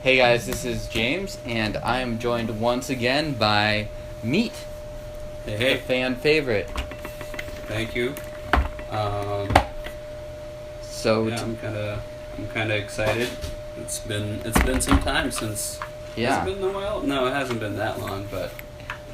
Hey guys, this is James, and I am joined once again by Meat, Hey. the fan favorite. Thank you. I'm kind of excited. It's been some time since. Yeah. Has it been a while? No, it hasn't been that long, but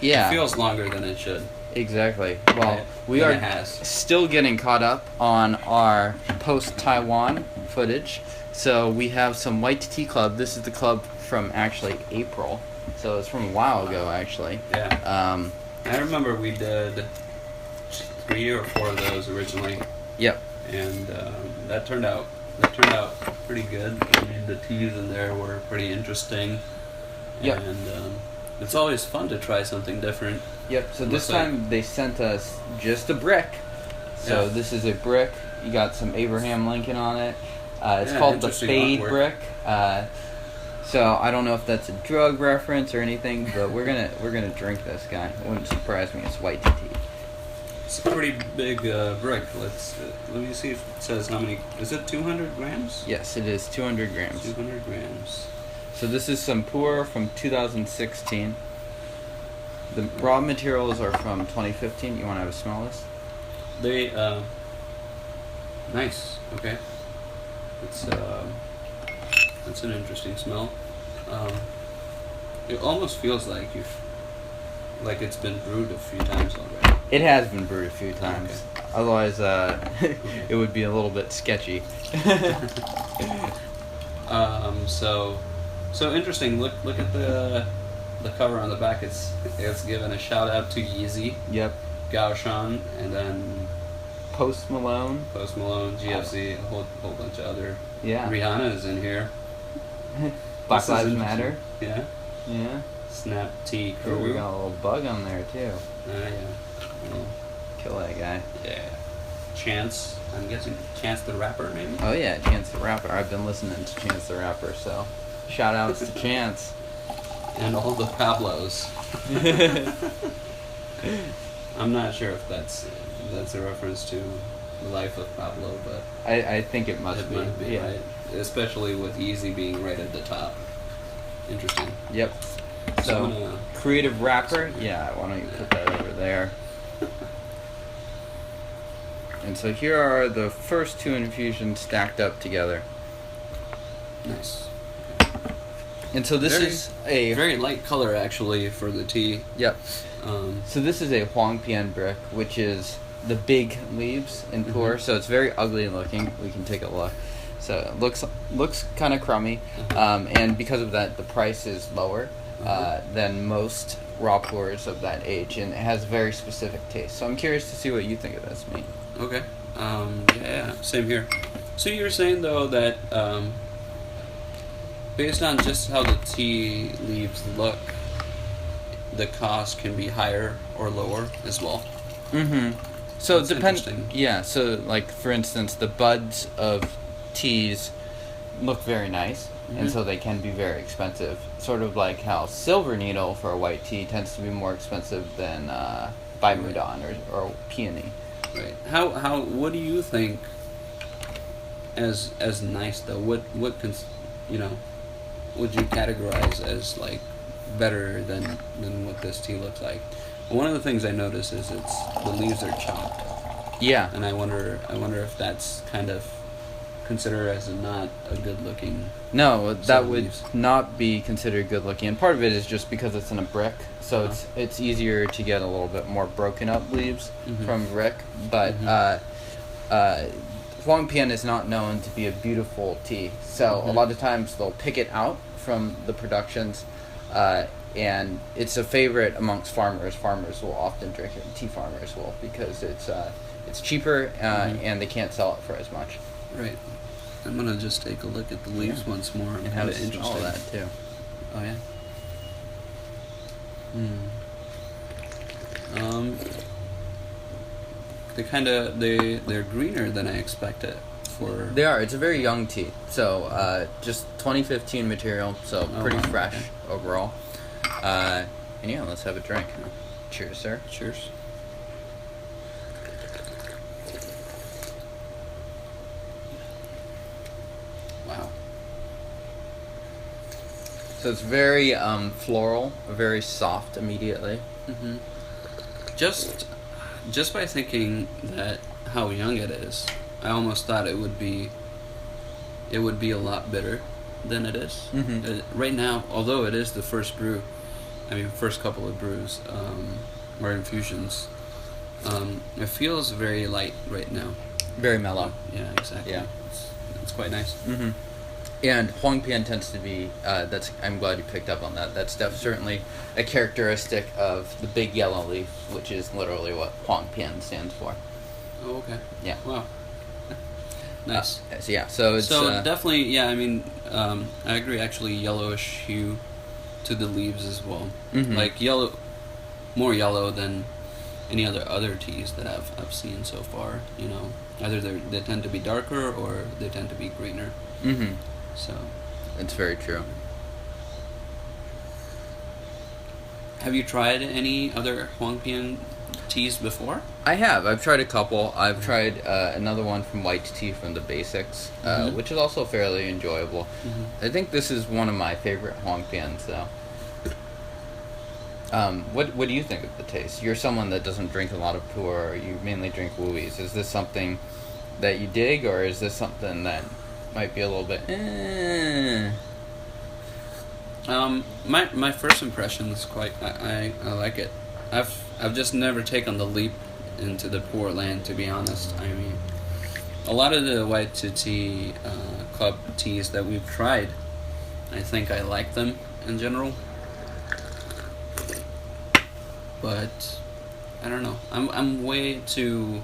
Yeah, it feels longer than it should. exactly. Well, Right. we Than are it has. still getting caught up on our post-Taiwan footage. So we have some White2Tea club. This is the club from actually April, so it's from a while ago actually. Yeah. I remember we did 3 or 4 of those originally, Yep. and that turned out pretty good. I mean, the teas in there were pretty interesting. Yep. And it's always fun to try something different. Yep. So Looks this time they sent us just a brick. So Yeah. this is a brick. You got some Abraham Lincoln on it. It's Yeah, called the interesting Fade artwork. brick. So I don't know if that's a drug reference or anything, but we're gonna drink this guy. It wouldn't surprise me. It's White2Tea. It's a pretty big brick. Let me see if it says how many. Is it 200 grams? Yes, it is 200 grams. 200 grams. So this is some Pu'erh from 2016. The raw materials are from 2015. You want to have a smell of this? They nice. Okay. It's an interesting smell. It almost feels like it's been brewed a few times already. It has been brewed a few times. Okay. Otherwise, it would be a little bit sketchy. So interesting. Look at the cover on the back. It's given a shout out to Yeezy, Yep. Gaoshan, and then Post Malone. Post Malone, GFC, a whole bunch of other. Yeah. Rihanna is in here. Black This is Lives interesting. Matter. Yeah. Yeah. Snap Tea Ooh, we Crew. got a little bug on there too. Yeah. Well, Kill that guy. yeah. Chance. I'm guessing Chance the Rapper, maybe. Oh yeah, Chance the Rapper. I've been listening to Chance the Rapper, so shout outs to Chance. And all the Pablos. I'm not sure if that's a reference to the life of Pablo, but I think it must it be. might be, Yeah. right? Especially with Yeezy being right at the top. Interesting. Yep. So So I'm gonna- creative rapper. Yeah. Why don't you put that over there? And so here are the first 2 infusions stacked up together. Nice. And so this Very- is a Very light color actually for the tea. Yep. Um, So this is a Huangpian brick, which is the big leaves in Mhm. Pu'erh. So it's very ugly looking. We can take a look. So it looks kind of crummy, Uh-huh. and because of that, the price is lower than most raw Pu'erhs of that age, and it has very specific taste. So I'm curious to see what you think of this, mate. Okay. Yeah, same here. So you were saying though that based on just how the tea leaves look, the cost can be higher or lower as well. Mm-hmm. So it That's depends. interesting. Yeah. So like for instance, the buds of teas look very nice, and Mhm. so they can be very expensive. Sort of like how silver needle for a white tea tends to be more expensive than Baimudan or peony. Right. How what do you think as nice though? What would you categorize as like better than what this tea looks like? One of the things I notice is the leaves are chopped. Yeah. And I wonder if that's kind of considered as not a good looking. No, Set that of would leaves. not be considered good looking. And part of it is just because it's in a brick, so it's easier to get a little bit more broken up leaves Mhm. from brick. But Mhm. Huangpian is not known to be a beautiful tea, so a Mhm. lot of times they'll pick it out from the productions, and it's a favorite amongst farmers. Farmers will often drink it. Tea farmers will, because it's cheaper and they can't sell it for as much. Right. I'm gonna just take a look at the leaves Yeah. once more. And have a smell of that too. Oh yeah. They're greener than I expected for. They are. It's a very young tea. So just 2015 material, so Oh, pretty wow, fresh okay. overall. And yeah, let's have a drink. Cheers, sir. Cheers. Wow. So it's very floral, very soft immediately. Mm-hmm. Just by thinking that how young it is, I almost thought it would be a lot bitter than it is. Mm-hmm. Right now, although it is the first brew, first couple of brews or infusions, it feels very light right now. Very mellow. Yeah, exactly. Yeah. It's quite nice. Mm-hmm. And Huangpian tends to be, I'm glad you picked up on that. That's certainly a characteristic of the big yellow leaf, which is literally what Huangpian stands for. Oh, okay. Yeah. Wow. Nice. So it's... definitely, yeah, I agree, actually, yellowish hue to the leaves as well. Mm-hmm. Like more yellow than any other teas that I've seen so far, Either they tend to be darker or they tend to be greener. Mm-hmm. So, it's very true. have you tried any other Huangpian teas before? I have. I've tried a couple. I've tried another one from White2Tea from the Basics, which is also fairly enjoyable. Mm-hmm. I think this is one of my favorite Huangpians, though. What do you think of the taste? You're someone that doesn't drink a lot of Pu'erh, or you mainly drink wuis. Is this something that you dig, or is this something that might be a little bit My first impression is quite. I like it. I've just never taken the leap into the Pu'erh land, to be honest. A lot of the White2Tea club teas that we've tried, I think I like them in general. But I don't know. I'm way too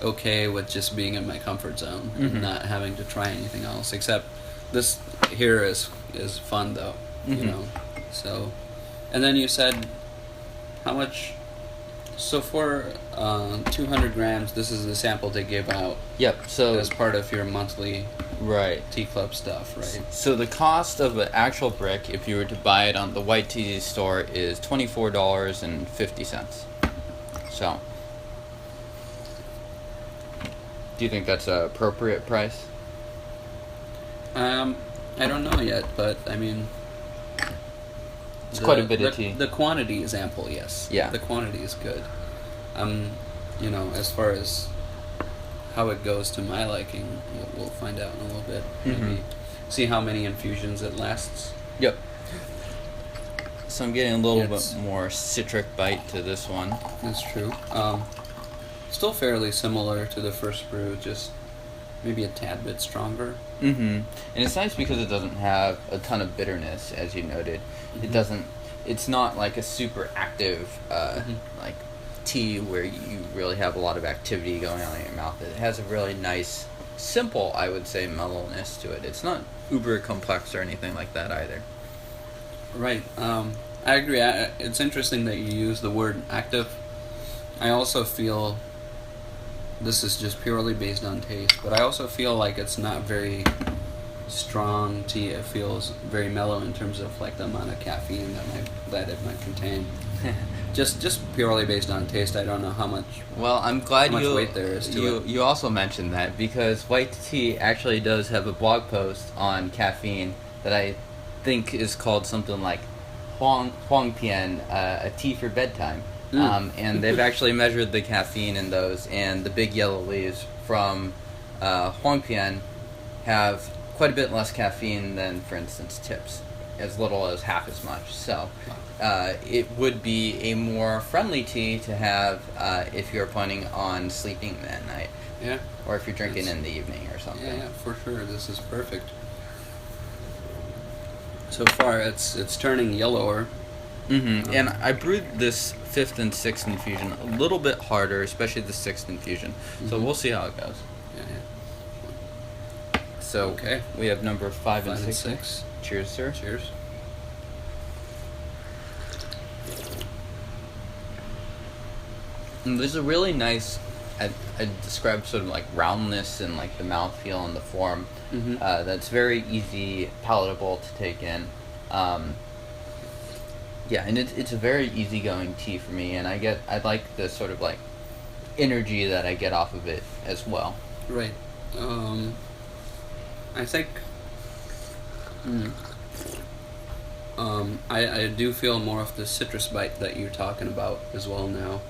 okay with just being in my comfort zone and not having to try anything else. Except this here is fun though, So, and then you said how much? So for 200 grams, this is the sample they give out. Yep. So as part of your monthly tea club stuff, right? So the cost of an actual brick, if you were to buy it on the White2Tea store, is $24.50. So, do you think that's an appropriate price? I don't know yet, but it's quite a bit of tea. The quantity is ample, yes. Yeah. The quantity is good. As far as how it goes to my liking, we'll find out in a little bit. Maybe see how many infusions it lasts. Yep. So I'm getting a little bit more citric bite to this one. That's true. Still fairly similar to the first brew, just maybe a tad bit stronger. And it's nice because it doesn't have a ton of bitterness, as you noted. It's not like a super active like tea where you really have a lot of activity going on in your mouth. It has a really nice, simple, I would say, mellowness to it. It's not uber complex or anything like that either. Right. I agree. It's interesting that you use the word active. I also feel this is just purely based on taste, but I also feel like it's not very strong tea. It feels very mellow in terms of like the amount of caffeine that it might contain. just purely based on taste. I don't know how much. Well, I'm glad weight there is to it. You also mentioned that because White2Tea actually does have a blog post on caffeine that I think is called something like Huangpian, a tea for bedtime. And they've actually measured the caffeine in those, and the big yellow leaves from Huangpian have quite a bit less caffeine than, for instance, tips, as little as half as much. So it would be a more friendly tea to have if you're planning on sleeping that night. Yeah. Or if you're drinking in the evening or something. Yeah, for sure. This is perfect. So far, it's turning yellower. And I brewed this 5th and 6th infusion a little bit harder, especially the 6th infusion. So we'll see how it goes. Yeah. So okay, we have number 5 and 6. 6. Cheers, sir. Cheers. And there's a really nice, I describe sort of like roundness and like the mouthfeel and the form that's very easy, palatable to take in. Yeah, and it's a very easygoing tea for me, and I like the sort of like energy that I get off of it as well. Right. I think. Mm, I do feel more of the citrus bite that you're talking about as well now.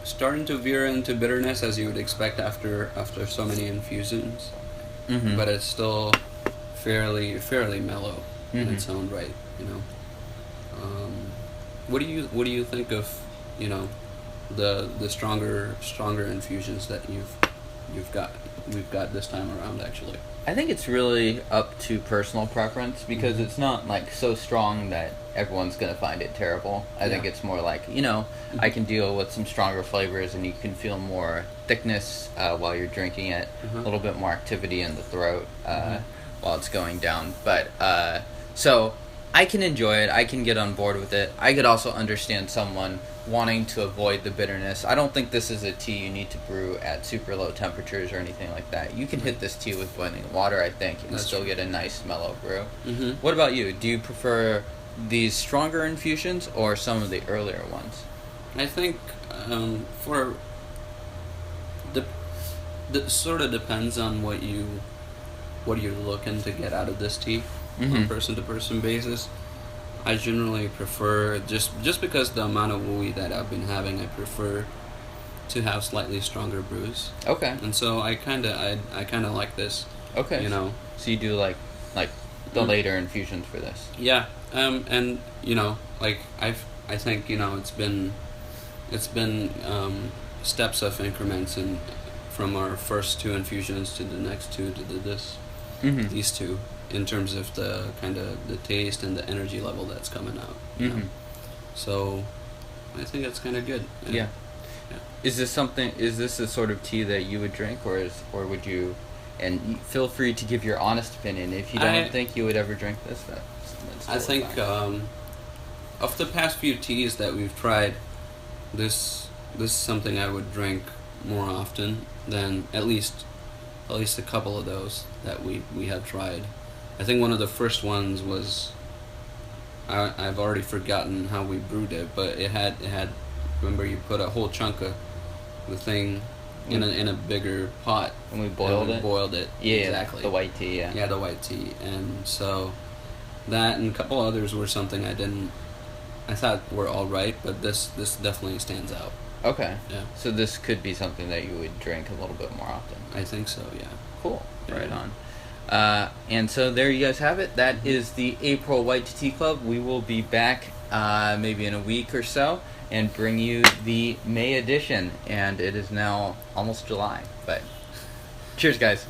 Starting to veer into bitterness as you would expect after so many infusions, but it's still fairly mellow in its own right. You know. What do you think of, you know, the stronger infusions that we've got this time around actually? I think it's really up to personal preference because it's not like so strong that everyone's going to find it terrible. I think it's more like, you know, I can deal with some stronger flavors and you can feel more thickness while you're drinking it, a little bit more activity in the throat while it's going down. But so I can enjoy it. I can get on board with it. I could also understand someone wanting to avoid the bitterness. I don't think this is a tea you need to brew at super low temperatures or anything like that. You can hit this tea with boiling water, I think, and still get a nice mellow brew. What about you? Do you prefer these stronger infusions or some of the earlier ones? I think for the sort of depends on what you're looking to get out of this tea on person to person basis. I generally prefer just because the amount of wuyi that I've been having, I prefer to have slightly stronger brews. Okay. And so I kind of like this. Okay. You know. So you do like the later infusions for this. Yeah. And you know, like I think, you know, it's been steps of increments and from our first two infusions to the next two to these two, in terms of the kind of the taste and the energy level that's coming out. You know? So I think that's kind of good. Yeah. Is this a sort of tea that you would drink, or would you? And feel free to give your honest opinion. If you don't think you would ever drink this, that's I think of the past few teas that we've tried, this is something I would drink more often than at least a couple of those that we have tried. I think one of the first ones was, I've already forgotten how we brewed it, but it had remember you put a whole chunk of the thing in a bigger pot and we boiled it. Yeah, exactly. The white tea. Yeah, the white tea. And so that and a couple others were something I thought were all right, but this definitely stands out. Okay. Yeah. So this could be something that you would drink a little bit more often. I think so. Yeah. Cool. Right on. And so there you guys have it. That is the April White2Tea Club. We will be back maybe in a week or so and bring you the May edition. And it is now almost July. But cheers, guys.